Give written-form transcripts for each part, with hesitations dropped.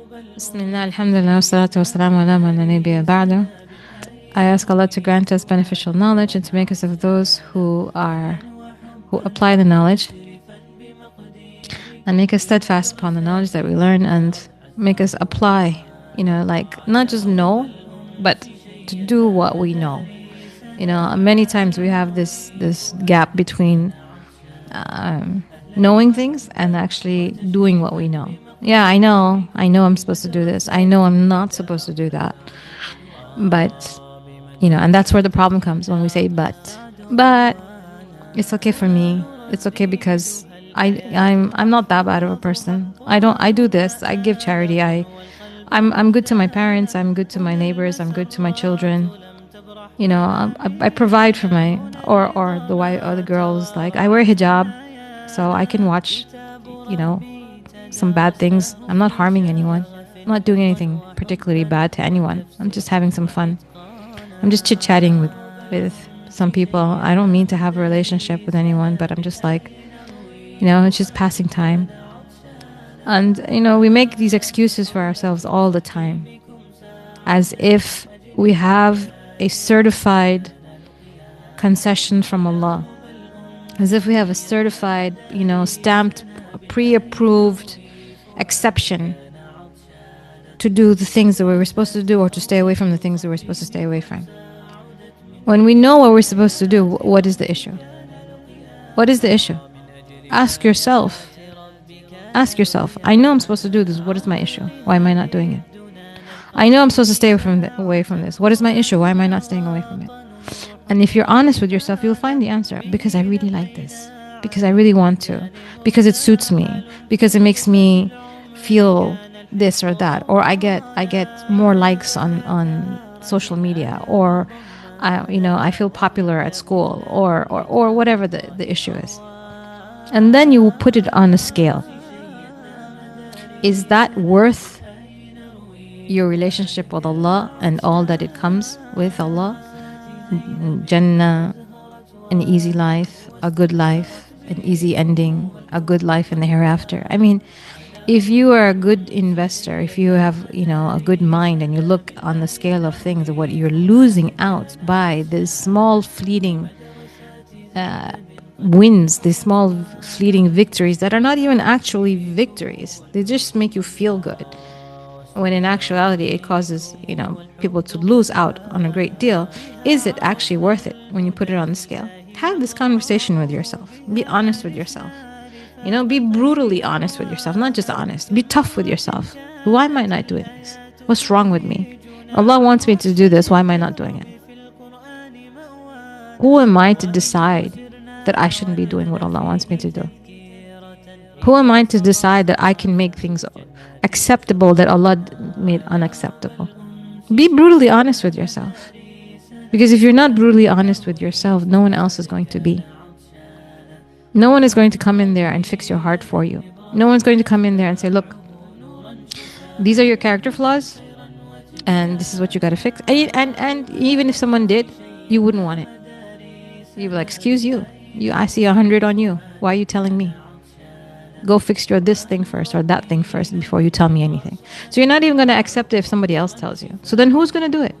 Bismillah, alhamdulillah, wassalatu wassalamu ala man la nabiyya ba'da. I ask Allah to grant us beneficial knowledge and to make us of those who apply the knowledge and make us steadfast upon the knowledge that we learn and make us apply, like not just know, but to do what we know. Many times we have this gap between knowing things and actually doing what we know. Yeah, I know I'm supposed to do this. I know I'm not supposed to do that. But, and that's where the problem comes when we say, but it's okay for me. It's okay because I'm not that bad of a person. I do this. I give charity. I'm good to my parents. I'm good to my neighbors. I'm good to my children. I provide for my, or the wife or the girls. Like I wear hijab so I can watch, some bad things. I'm not harming anyone. I'm not doing anything particularly bad to anyone. I'm just having some fun. I'm just chit-chatting with some people. I don't mean to have a relationship with anyone, but I'm just like, it's just passing time. And, we make these excuses for ourselves all the time, as if we have a certified concession from Allah, as if we have a certified, stamped, pre-approved exception to do the things that we were supposed to do or to stay away from the things that we're supposed to stay away from. When we know what we're supposed to do, what is the issue? What is the issue? Ask yourself. I know I'm supposed to do this. What is my issue? Why am I not doing it? I know I'm supposed to stay away from this. What is my issue? Why am I not staying away from it? And if you're honest with yourself, you'll find the answer. Because I really like this. Because I really want to. Because it suits me. Because it makes me feel this or that. Or I get more likes on social media. Or I feel popular at school. Or whatever the issue is. And then you will put it on a scale. Is that worth your relationship with Allah and all that it comes with Allah? Jannah, an easy life, a good life, an easy ending, a good life in the hereafter. I mean, if you are a good investor, if you have, a good mind and you look on the scale of things, what you're losing out by these small fleeting wins, these small fleeting victories that are not even actually victories. They just make you feel good. When in actuality it causes, people to lose out on a great deal. Is it actually worth it when you put it on the scale? Have this conversation with yourself. Be honest with yourself. Be brutally honest with yourself, not just honest. Be tough with yourself. Why am I not doing this? What's wrong with me? Allah wants me to do this. Why am I not doing it? Who am I to decide that I shouldn't be doing what Allah wants me to do? Who am I to decide that I can make things acceptable that Allah made unacceptable? Be brutally honest with yourself. Because if you're not brutally honest with yourself, no one else is going to be. No one is going to come in there and fix your heart for you. No one's going to come in there and say, look, these are your character flaws and this is what you got to fix. And even if someone did, you wouldn't want it. You'd be like, excuse you. I see 100 on you. Why are you telling me? Go fix your this thing first or that thing first before you tell me anything. So you're not even going to accept it if somebody else tells you. So then who's going to do it?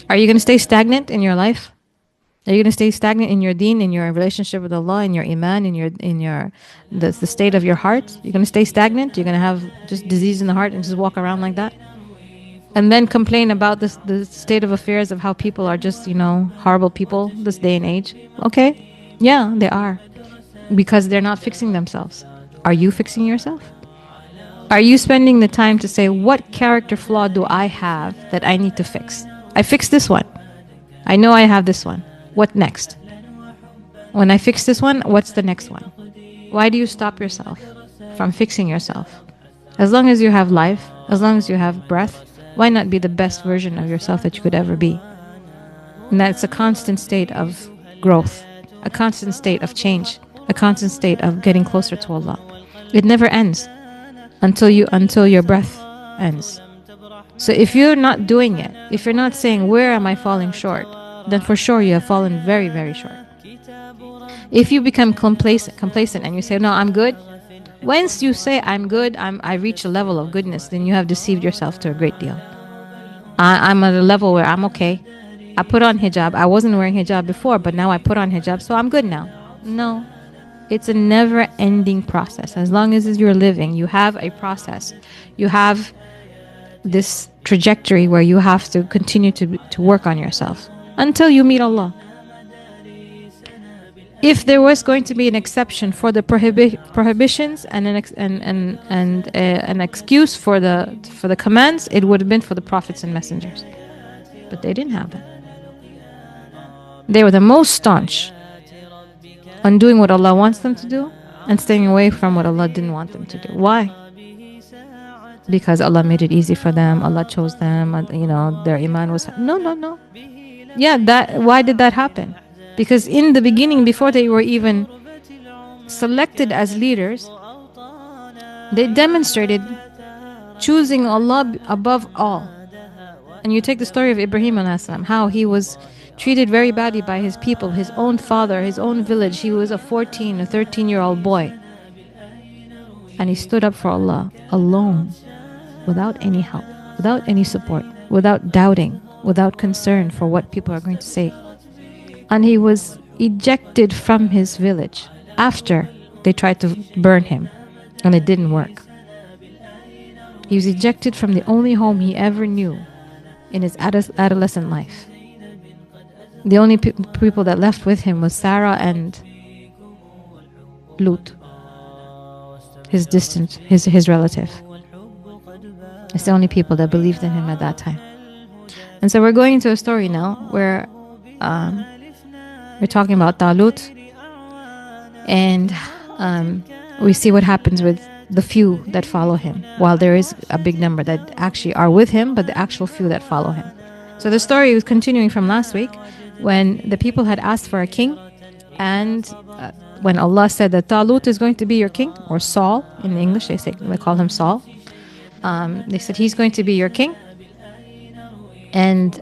Are you going to stay stagnant in your life? Are you going to stay stagnant in your deen, in your relationship with Allah, in your iman, in the state of your heart? You're going to stay stagnant? You're going to have just disease in the heart and just walk around like that? And then complain about the state of affairs of how people are just, horrible people this day and age? Okay, yeah, they are. Because they're not fixing themselves. Are you fixing yourself? Are you spending the time to say, what character flaw do I have that I need to fix? I fixed this one. I know I have this one. What next? When I fix this one, what's the next one? Why do you stop yourself from fixing yourself? As long as you have life, as long as you have breath, why not be the best version of yourself that you could ever be? And that's a constant state of growth, a constant state of change, a constant state of getting closer to Allah. It never ends until your breath ends. So if you're not doing it, if you're not saying, where am I falling short? Then for sure you have fallen very, very short. If you become complacent and you say, no, I'm good. Once you say I'm good, I reach a level of goodness, then you have deceived yourself to a great deal. I'm at a level where I'm okay. I put on hijab. I wasn't wearing hijab before, but now I put on hijab, so I'm good now. No, it's a never ending process. As long as you're living, you have a process. You have this trajectory where you have to continue to work on yourself until you meet Allah. If there was going to be an exception for the prohibitions and an excuse for the commands, it would have been for the prophets and messengers, but they didn't have it. They were the most staunch on doing what Allah wants them to do and staying away from what Allah didn't want them to do. Why? Because Allah made it easy for them. Allah chose them. Their iman was no. Yeah, why did that happen? Because in the beginning, before they were even selected as leaders, they demonstrated choosing Allah above all. And you take the story of Ibrahim alayhi salam, how he was treated very badly by his people, his own father, his own village. He was a 13-year-old boy. And he stood up for Allah alone, without any help, without any support, without doubting, without concern for what people are going to say. And he was ejected from his village after they tried to burn him, and it didn't work. He was ejected from the only home he ever knew in his adolescent life. The only people that left with him was Sarah and Lut, his relative. It's the only people that believed in him at that time. And so we're going into a story now where we're talking about Talut, and we see what happens with the few that follow him, while there is a big number that actually are with him, but the actual few that follow him. So the story was continuing from last week when the people had asked for a king, and when Allah said that Talut is going to be your king, or Saul in English, they call him Saul. They said he's going to be your king, and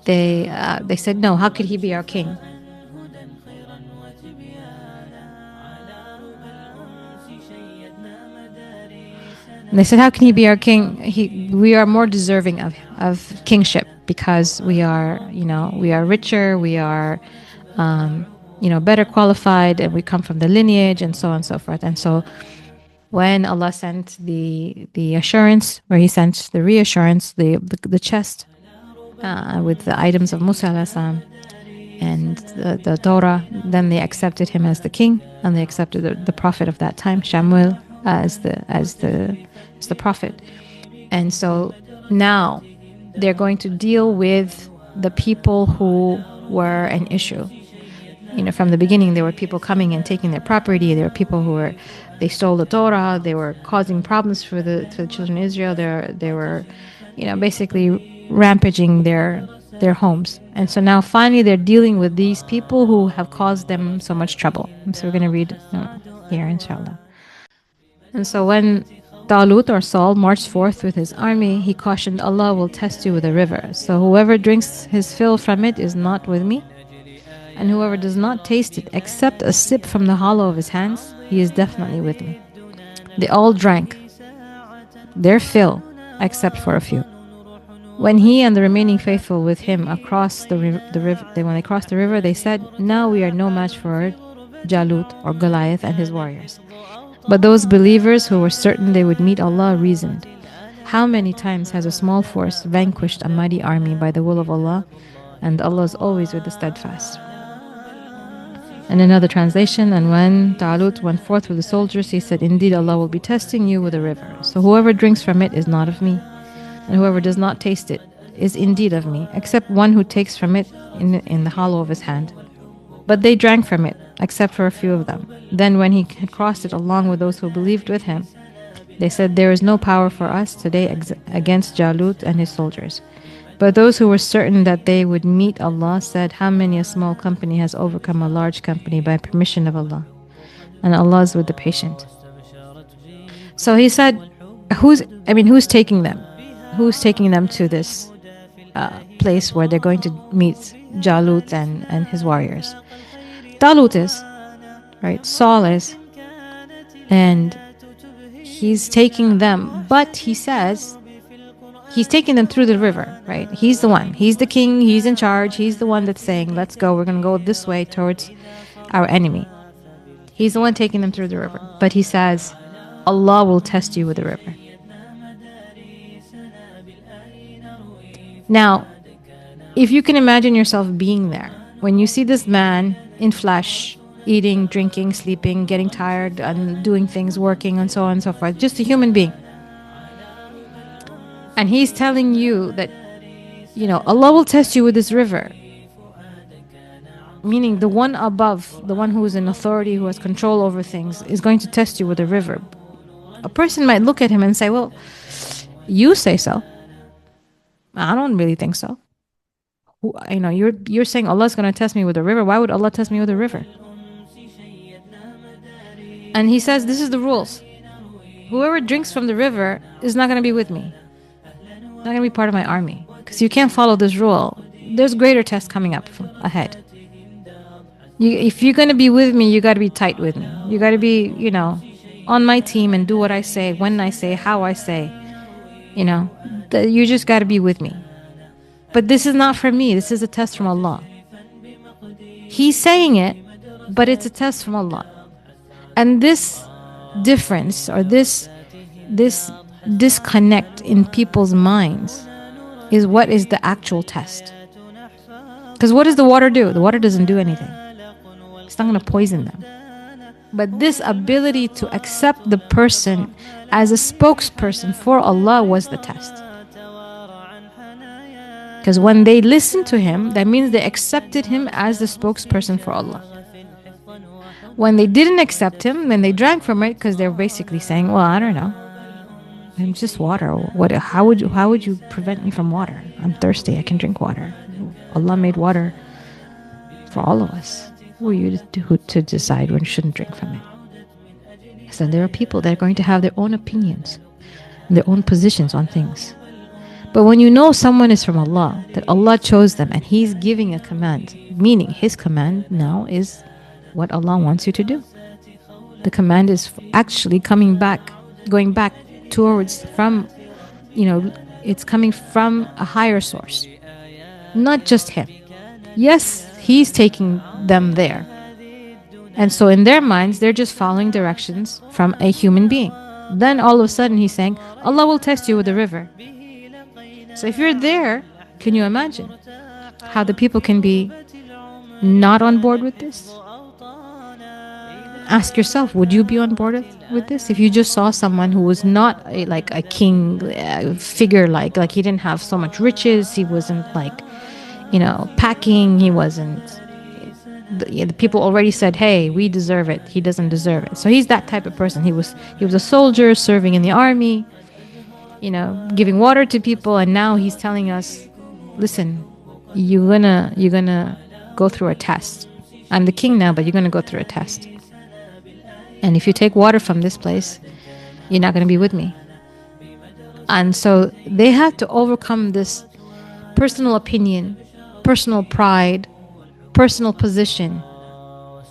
they said, no, how could he be our king? And they said, how can he be our king? We are more deserving of kingship because we are richer, we are better qualified, and we come from the lineage, and so on and so forth. And so when Allah sent the assurance, where he sent the reassurance, the chest with the items of Musa alayhi salam and the Torah, then they accepted him as the king, and they accepted the prophet of that time, Shamuel, as the prophet. And so now they're going to deal with the people who were an issue. From the beginning, there were people coming and taking their property. There were people they stole the Torah. They were causing problems for the children of Israel. They were, basically rampaging their homes. And so now finally they're dealing with these people who have caused them so much trouble. And so we're going to read here, inshallah. And so when Talut, or Saul, marched forth with his army, he cautioned, Allah will test you with a river. So whoever drinks his fill from it is not with me. And whoever does not taste it except a sip from the hollow of his hands, he is definitely with me. They all drank their fill except for a few. When he and the remaining faithful with him across the river, when they crossed the river, they said, now we are no match for Jalut, or Goliath, and his warriors. But those believers who were certain they would meet Allah reasoned, how many times has a small force vanquished a mighty army by the will of Allah, and Allah is always with the steadfast. And another translation, and when Talut went forth with the soldiers, he said, indeed Allah will be testing you with a river. So whoever drinks from it is not of me, and whoever does not taste it is indeed of me, except one who takes from it in the hollow of his hand. But they drank from it, except for a few of them. Then when he had crossed it along with those who believed with him, they said, there is no power for us today against Jalut and his soldiers. But those who were certain that they would meet Allah said, how many a small company has overcome a large company by permission of Allah, and Allah is with the patient. So he said, who's taking them? Who's taking them to this place where they're going to meet Jalut and his warriors. Talut is, right? Saul is, and he's taking them, but he says he's taking them through the river, right? He's the one. He's the king. He's in charge. He's the one that's saying, let's go. We're going to go this way towards our enemy. He's the one taking them through the river. But he says, Allah will test you with the river. Now, if you can imagine yourself being there, when you see this man in flesh, eating, drinking, sleeping, getting tired, and doing things, working, and so on and so forth, just a human being. And he's telling you that, Allah will test you with this river. Meaning the one above, the one who is in authority, who has control over things, is going to test you with a river. A person might look at him and say, well, you say so. I don't really think so. You're saying Allah's going to test me with a river. Why would Allah test me with a river? And he says, this is the rules. Whoever drinks from the river is not going to be with me. Not going to be part of my army. Because you can't follow this rule. There's greater tests coming up ahead. If you're going to be with me, you got to be tight with me. You got to be, on my team and do what I say, when I say, how I say. You just got to be with me. But this is not from me. This is a test from Allah. He's saying it, but it's a test from Allah. And this difference or this disconnect in people's minds is what is the actual test. Because what does the water do? The water doesn't do anything. It's not going to poison them. But this ability to accept the person as a spokesperson for Allah was the test. Because when they listened to him, that means they accepted him as the spokesperson for Allah. When they didn't accept him, then they drank from it because they're basically saying, well, I don't know. I'm just water. How would you prevent me from water? I'm thirsty. I can drink water. Allah made water for all of us. Who are you to decide when you shouldn't drink from it? So there are people that are going to have their own opinions, their own positions on things. But when you know someone is from Allah, that Allah chose them and He's giving a command, meaning His command now is what Allah wants you to do. The command is actually going back towards it's coming from a higher source, not just Him. Yes, He's taking them there. And so in their minds, they're just following directions from a human being. Then all of a sudden He's saying, Allah will test you with the river. So if you're there, can you imagine how the people can be not on board with this? Ask yourself, would you be on board with this? If you just saw someone who was not a king figure, like he didn't have so much riches, he wasn't packing, he wasn't... The people already said, hey, we deserve it. He doesn't deserve it. So he's that type of person. He was a soldier serving in the army, giving water to people, and now he's telling us, listen, you're gonna go through a test. I'm the king now, but you're gonna go through a test. And if you take water from this place, you're not gonna be with me. And so they had to overcome this personal opinion, personal pride, personal position,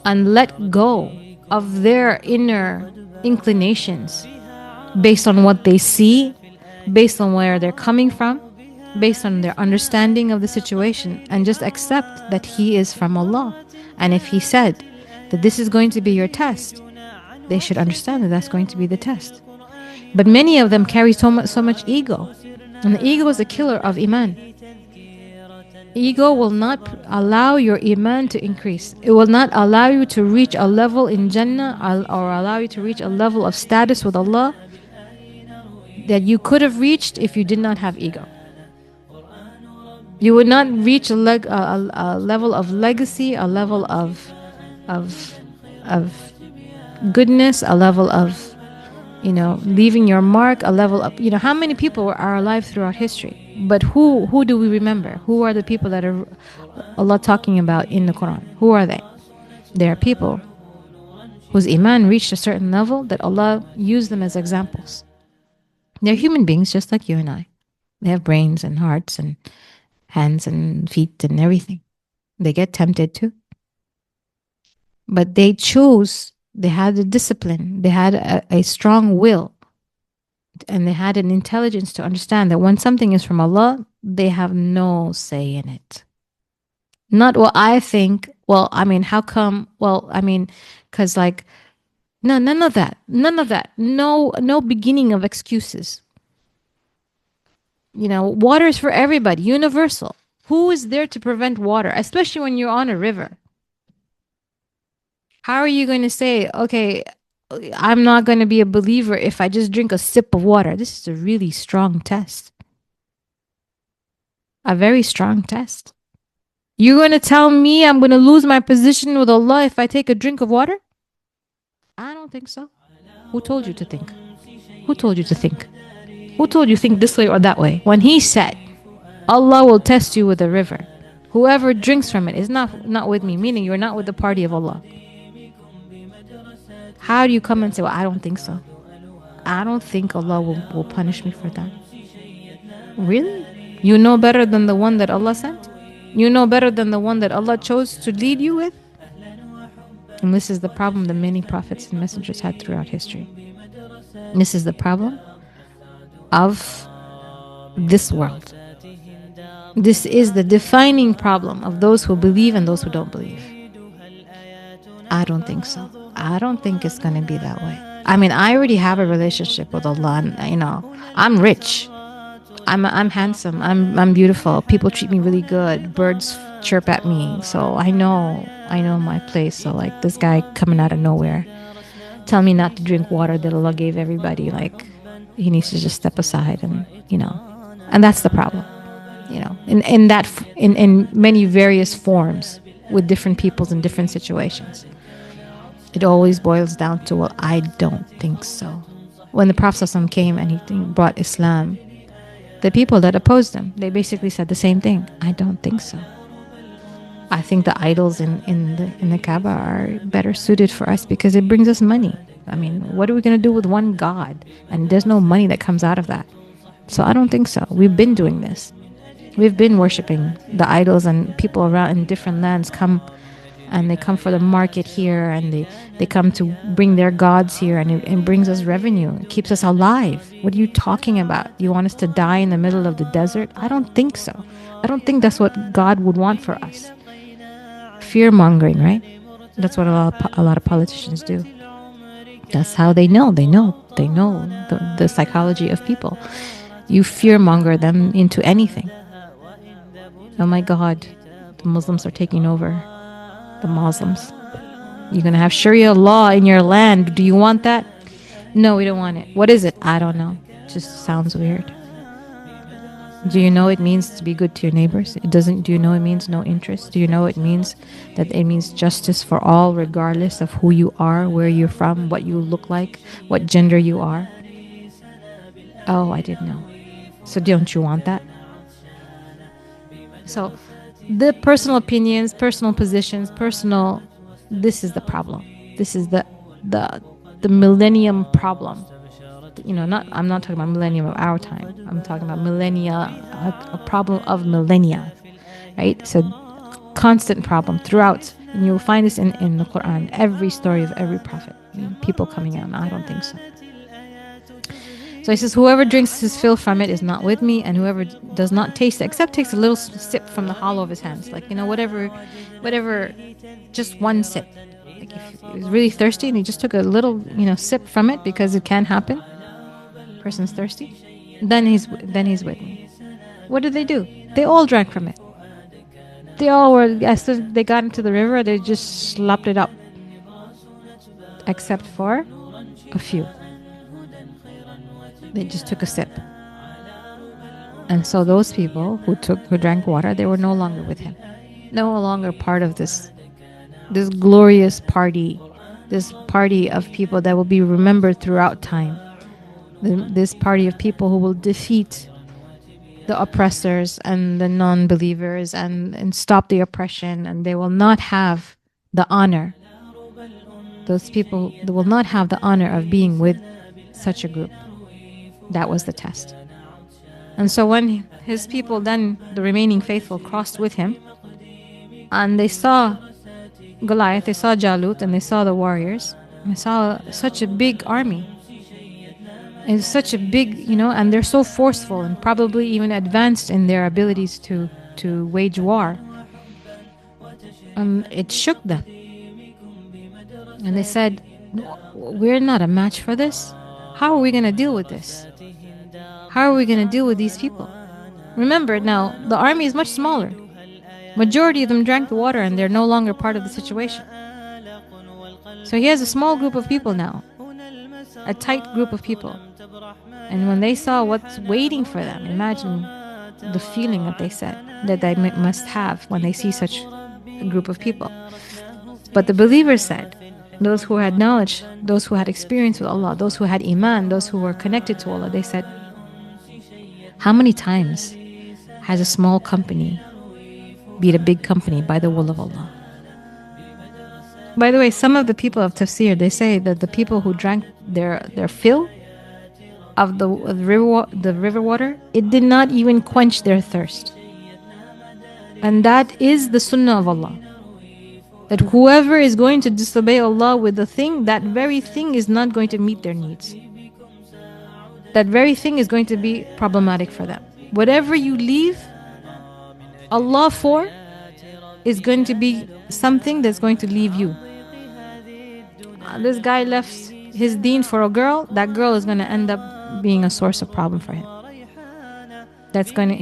and let go of their inner inclinations based on what they see, based on where they're coming from, based on their understanding of the situation, and just accept that He is from Allah. And if He said that this is going to be your test, they should understand that that's going to be the test. But many of them carry so much ego, and the ego is a killer of Iman. Ego will not allow your Iman to increase. It will not allow you to reach a level in Jannah or allow you to reach a level of status with Allah that you could have reached if you did not have ego. You would not reach a level of legacy, a level of goodness, a level of leaving your mark, a level of how many people are alive throughout history. But who do we remember? Who are the people that are Allah talking about in the Quran? Who are they? They are people whose Iman reached a certain level that Allah used them as examples. They're human beings just like you and I. They have brains and hearts and hands and feet and everything. They get tempted too. But they chose, they had a discipline, they had a strong will, and they had an intelligence to understand that when something is from Allah, they have no say in it. Not what I think. Well, I mean, how come? Well, I mean, because like, no, none of that. None of that. No, no beginning of excuses. Water is for everybody, universal. Who is there to prevent water, especially when you're on a river? How are you going to say, okay, I'm not going to be a believer if I just drink a sip of water? This is a really strong test. A very strong test. You're going to tell me I'm going to lose my position with Allah if I take a drink of water? I don't think so. Who told you to think? Who told you to think? Who told you think this way or that way? When He said, Allah will test you with a river. Whoever drinks from it is not with me, meaning you're not with the party of Allah. How do you come and say, well, I don't think so? I don't think Allah will punish me for that. Really? You know better than the one that Allah sent? You know better than the one that Allah chose to lead you with? And this is the problem that many prophets and messengers had throughout history. This is the problem of this world. This is the defining problem of those who believe and those who don't believe. I don't think so. I don't think it's going to be that way. I mean, I already have a relationship with Allah. And, I'm rich. I'm handsome. I'm beautiful. People treat me really good. Birds chirp at me. So I know my place. So like this guy coming out of nowhere, tell me not to drink water that Allah gave everybody. Like he needs to just step aside and and that's the problem. In many various forms with different peoples in different situations. It always boils down to, well, I don't think so. When the Prophet ﷺ came and he brought Islam, the people that opposed him, they basically said the same thing. I don't think so. I think the idols in the Kaaba are better suited for us because it brings us money. I mean, what are we going to do with one God? And there's no money that comes out of that. So I don't think so. We've been doing this. We've been worshiping the idols, and people around in different lands come and they come for the market here, and they come to bring their gods here, and it brings us revenue. It keeps us alive. What are you talking about? You want us to die in the middle of the desert? I don't think so. I don't think that's what God would want for us. Fear-mongering, right? That's what a lot of politicians do. That's how they know. They know the psychology of people. You fear-monger them into anything. Oh my God, the Muslims are taking over. The Muslims. You're going to have Sharia law in your land. Do you want that? No, we don't want it. What is it? I don't know. It just sounds weird. Do you know it means to be good to your neighbors? Do you know it means no interest? Do you know it means that it means justice for all, regardless of who you are, where you're from, what you look like, what gender you are? Oh, I didn't know. So don't you want that? So the personal opinions, personal positions, this is the problem. This is the millennium problem. I'm not talking about millennium of our time. I'm talking about millennia, a problem of millennia, right? So constant problem throughout. And you'll find this in the Quran, every story of every prophet, people coming out. I don't think so. So he says, whoever drinks his fill from it is not with me, and whoever does not taste it, except takes a little sip from the hollow of his hands, like, whatever, just one sip. Like if he was really thirsty and he just took a little, sip from it, because it can happen. Person's thirsty, then he's with me. What did they do? They all drank from it. They all were, as soon as they got into the river, they just slopped it up, except for a few. They just took a sip. And so those people who drank water, they were no longer with him. No longer part of this glorious party, this party of people that will be remembered throughout time. This party of people who will defeat the oppressors and the non-believers and stop the oppression, and they will not have the honor. Those people, they will not have the honor of being with such a group. That was the test. And so when his people, then the remaining faithful, crossed with him, and they saw Goliath, they saw Jalut, and they saw the warriors, and they saw such a big army. It's such a big, and they're so forceful and probably even advanced in their abilities to wage war. It shook them. And they said, we're not a match for this. How are we going to deal with this? How are we going to deal with these people? Remember, now, the army is much smaller. Majority of them drank the water and they're no longer part of the situation. So he has a small group of people now, a tight group of people. And when they saw what's waiting for them, imagine the feeling that they said that they must have when they see such a group of people. But the believers said, those who had knowledge, those who had experience with Allah, those who had iman, those who were connected to Allah, they said, how many times has a small company beat a big company by the will of Allah? By the way, some of the people of tafsir, they say that the people who drank their fill of the river water, it did not even quench their thirst. And that is the sunnah of Allah. That whoever is going to disobey Allah with the thing, that very thing is not going to meet their needs. That very thing is going to be problematic for them. Whatever you leave Allah for is going to be something that's going to leave you. This guy left his deen for a girl. That girl is going to end up being a source of problem for him.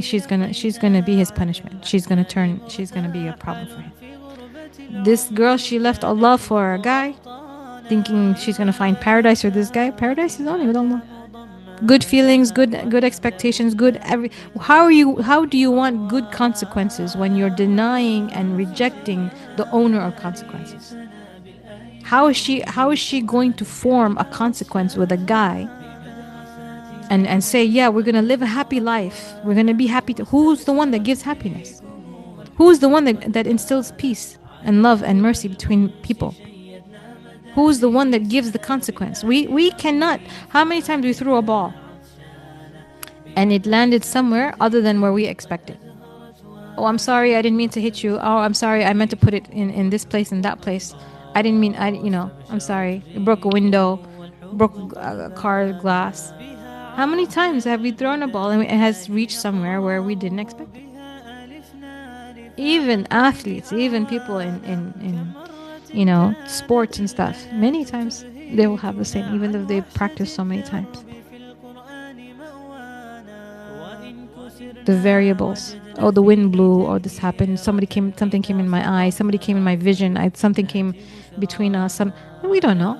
She's gonna be his punishment. She's gonna be a problem for him. This girl, she left Allah for a guy, thinking she's gonna find paradise with this guy. Paradise is only with Allah. Good feelings, good expectations, How do you want good consequences when you're denying and rejecting the owner of consequences? How is she going to form a consequence with a guy and say, yeah, we're going to live a happy life. We're going to be happy. Who's the one that gives happiness? Who's the one that instills peace and love and mercy between people? Who's the one that gives the consequence? We cannot. How many times we threw a ball and it landed somewhere other than where we expected? Oh, I'm sorry, I didn't mean to hit you. Oh, I'm sorry, I meant to put it in this place and that place. I didn't mean, I'm sorry. It broke a window, broke a car glass. How many times have we thrown a ball and it has reached somewhere where we didn't expect it? Even athletes, even people in sports and stuff, many times they will have the same, even though they've practiced so many times. The variables. Oh, the wind blew, or this happened, something came in my eye, somebody came in my vision, something came between us, we don't know.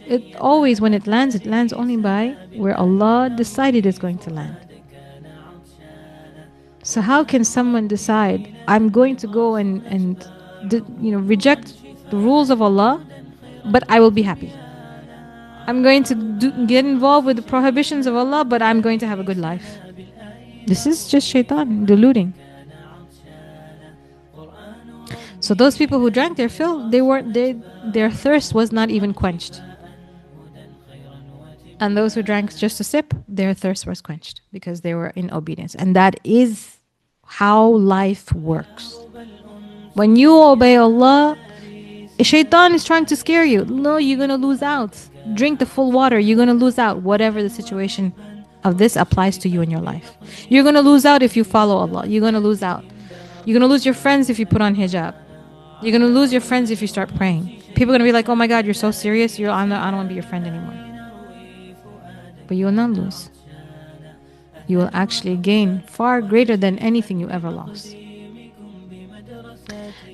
It always, when it lands only by where Allah decided it's going to land. So how can someone decide, I'm going to go and reject the rules of Allah, but I will be happy? I'm going to get involved with the prohibitions of Allah, but I'm going to have a good life. This is just shaitan deluding. So those people who drank their fill, their thirst was not even quenched. And those who drank just a sip, their thirst was quenched because they were in obedience. And that is how life works. When you obey Allah, shaitan is trying to scare you. No, you're going to lose out. Drink the full water, you're going to lose out. Whatever the situation of this applies to you in your life. You're going to lose out if you follow Allah. You're going to lose out. You're going to lose your friends if you put on hijab. You're going to lose your friends if you start praying. People are going to be like, oh my God, you're so serious. I don't want to be your friend anymore. But you will not lose. You will actually gain far greater than anything you ever lost.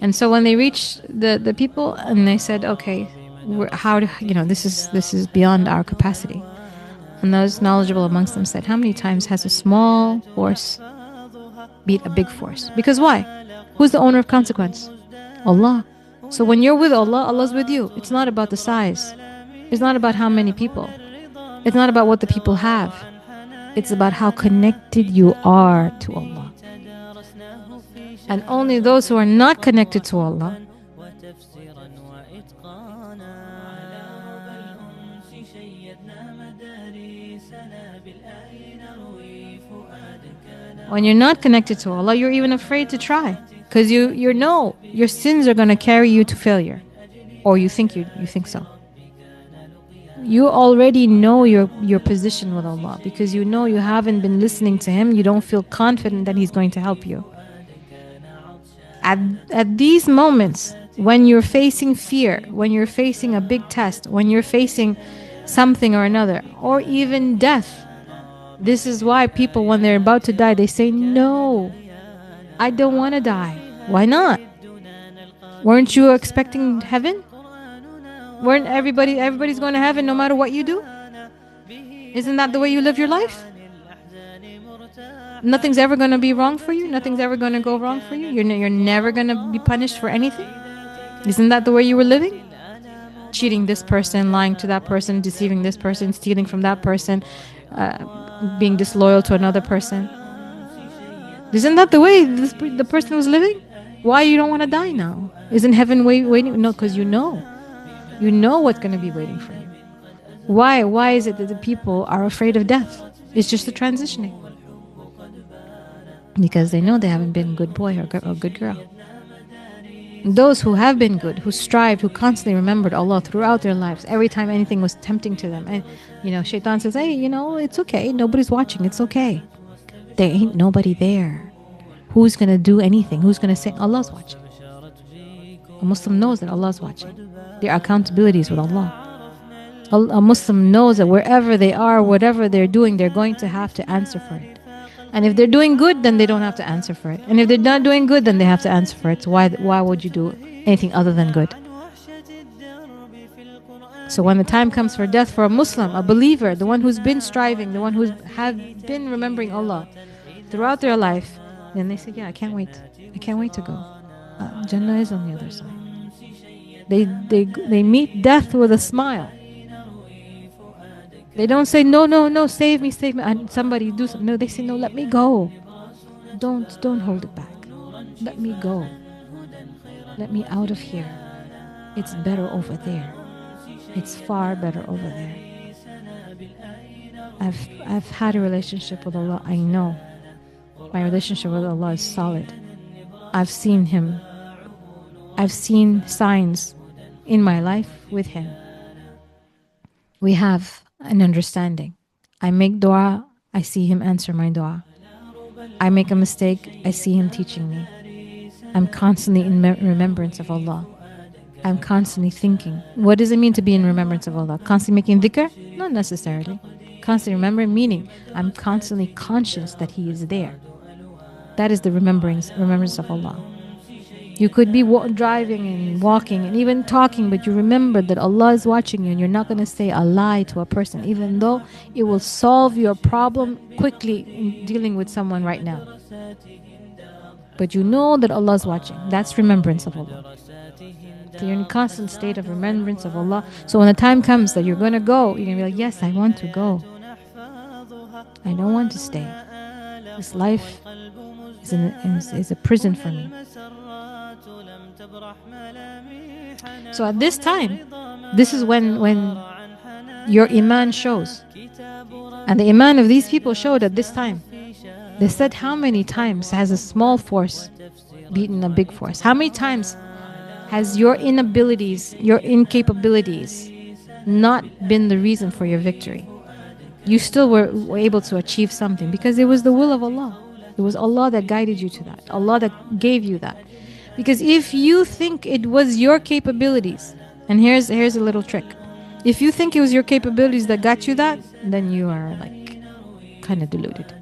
And so when they reached the people and they said, okay, this is beyond our capacity. And those knowledgeable amongst them said, how many times has a small force beat a big force? Because why? Who's the owner of consequence? Allah. So when you're with Allah, Allah's with you. It's not about the size. It's not about how many people. It's not about what the people have. It's about how connected you are to Allah. And only those who are not connected to Allah When you're not connected to Allah, you're even afraid to try. Because you know your sins are going to carry you to failure. Or you think so. You already know your position with Allah, because you know you haven't been listening to Him. You don't feel confident that He's going to help you. At these moments, when you're facing fear, when you're facing a big test, when you're facing something or another, or even death, this is why people, when they're about to die, they say, no, I don't want to die. Why not? Weren't you expecting heaven? Weren't everybody's going to heaven no matter what you do? Isn't that the way you live your life? Nothing's ever going to be wrong for you. Nothing's ever going to go wrong for you. You're never going to be punished for anything. Isn't that the way you were living? Cheating this person, lying to that person, deceiving this person, stealing from that person, being disloyal to another person. Isn't that the way the person was living? Why you don't want to die now? Isn't heaven waiting? No, because you know what's going to be waiting for you. Why is it that the people are afraid of death? It's just the transitioning. Because they know they haven't been a good boy or good girl. Those who have been good, who strived, who constantly remembered Allah throughout their lives, every time anything was tempting to them. And, Shaitan says, hey, it's okay. Nobody's watching. It's okay. There ain't nobody there. Who's going to do anything? Who's going to say, Allah's watching? A Muslim knows that Allah's watching. Their accountability is with Allah. A Muslim knows that wherever they are, whatever they're doing, they're going to have to answer for it. And if they're doing good, then they don't have to answer for it. And if they're not doing good, then they have to answer for it. So why would you do anything other than good? So when the time comes for death for a Muslim, a believer, the one who's been striving, the one who have been remembering Allah throughout their life, then they say, yeah, I can't wait. I can't wait to go. Jannah is on the other side. They meet death with a smile. They don't say, no, save me. And somebody do something. No, they say, no, let me go. Don't hold it back. Let me go. Let me out of here. It's better over there. It's far better over there. I've had a relationship with Allah. I know my relationship with Allah is solid. I've seen Him. I've seen signs in my life with Him. We have an understanding. I make dua, I see Him answer my dua. I make a mistake, I see Him teaching me. I'm constantly in remembrance of Allah. I'm constantly thinking. What does it mean to be in remembrance of Allah? Constantly making dhikr? Not necessarily. Constantly remembering, meaning I'm constantly conscious that He is there. That is the remembrance of Allah. You could be driving and walking and even talking, but you remember that Allah is watching you, and you're not going to say a lie to a person, even though it will solve your problem quickly in dealing with someone right now. But you know that Allah is watching. That's remembrance of Allah. So you're in a constant state of remembrance of Allah. So when the time comes that you're going to go, you're going to be like, yes, I want to go. I don't want to stay. This life is a prison for me. So at this time, this is when your iman shows. And the iman of these people showed at this time. They said, how many times has a small force beaten a big force? How many times has your inabilities, your incapabilities not been the reason for your victory? You still were able to achieve something because it was the will of Allah. It was Allah that guided you to that. Allah that gave you that. Because if you think it was your capabilities, and here's a little trick. If you think it was your capabilities that got you that, then you are like kind of deluded.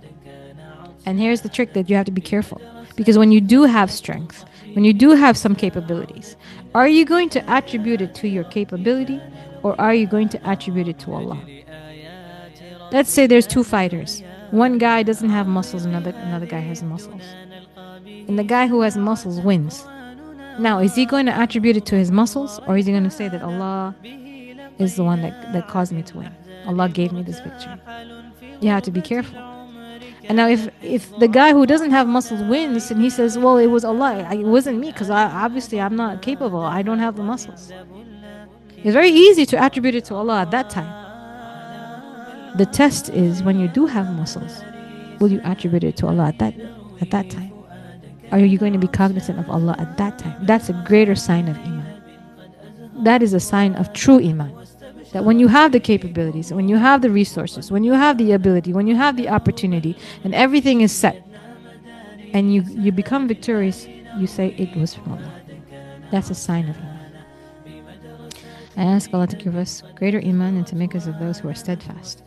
And here's the trick that you have to be careful. Because when you do have strength, when you do have some capabilities, are you going to attribute it to your capability, or are you going to attribute it to Allah? Let's say there's two fighters. One guy doesn't have muscles, another guy has muscles. And the guy who has muscles wins. Now, is he going to attribute it to his muscles, or is he going to say that Allah is the one that caused me to win? Allah gave me this victory. You have to be careful. And now if the guy who doesn't have muscles wins and he says, well, it was Allah, it wasn't me, because obviously I'm not capable, I don't have the muscles. It's very easy to attribute it to Allah at that time. The test is when you do have muscles, will you attribute it to Allah at that time? Are you going to be cognizant of Allah at that time? That's a greater sign of Iman. That is a sign of true Iman. That when you have the capabilities, when you have the resources, when you have the ability, when you have the opportunity, and everything is set, and you become victorious, you say it was from Allah. That's a sign of Iman. I ask Allah to give us greater Iman and to make us of those who are steadfast.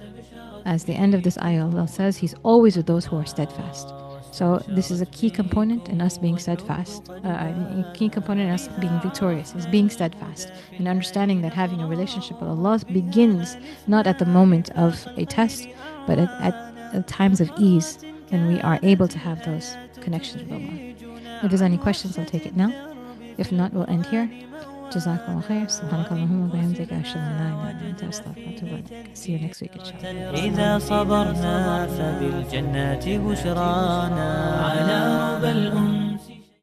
As the end of this ayah, Allah says He's always with those who are steadfast. So this is a key component in us being steadfast. A key component in us being victorious is being steadfast and understanding that having a relationship with Allah begins not at the moment of a test, but at times of ease when we are able to have those connections with Allah. If there's any questions, I'll take it now. If not, we'll end here. جزاكم خير سبحانك اللهم وبحمدك أشهد أن لا إله إلا أنت أستغفرك وأتوب إليك. See you next week إن شاء الله. إذا صبرنا فبالجنات بشرانا على ربى الأمة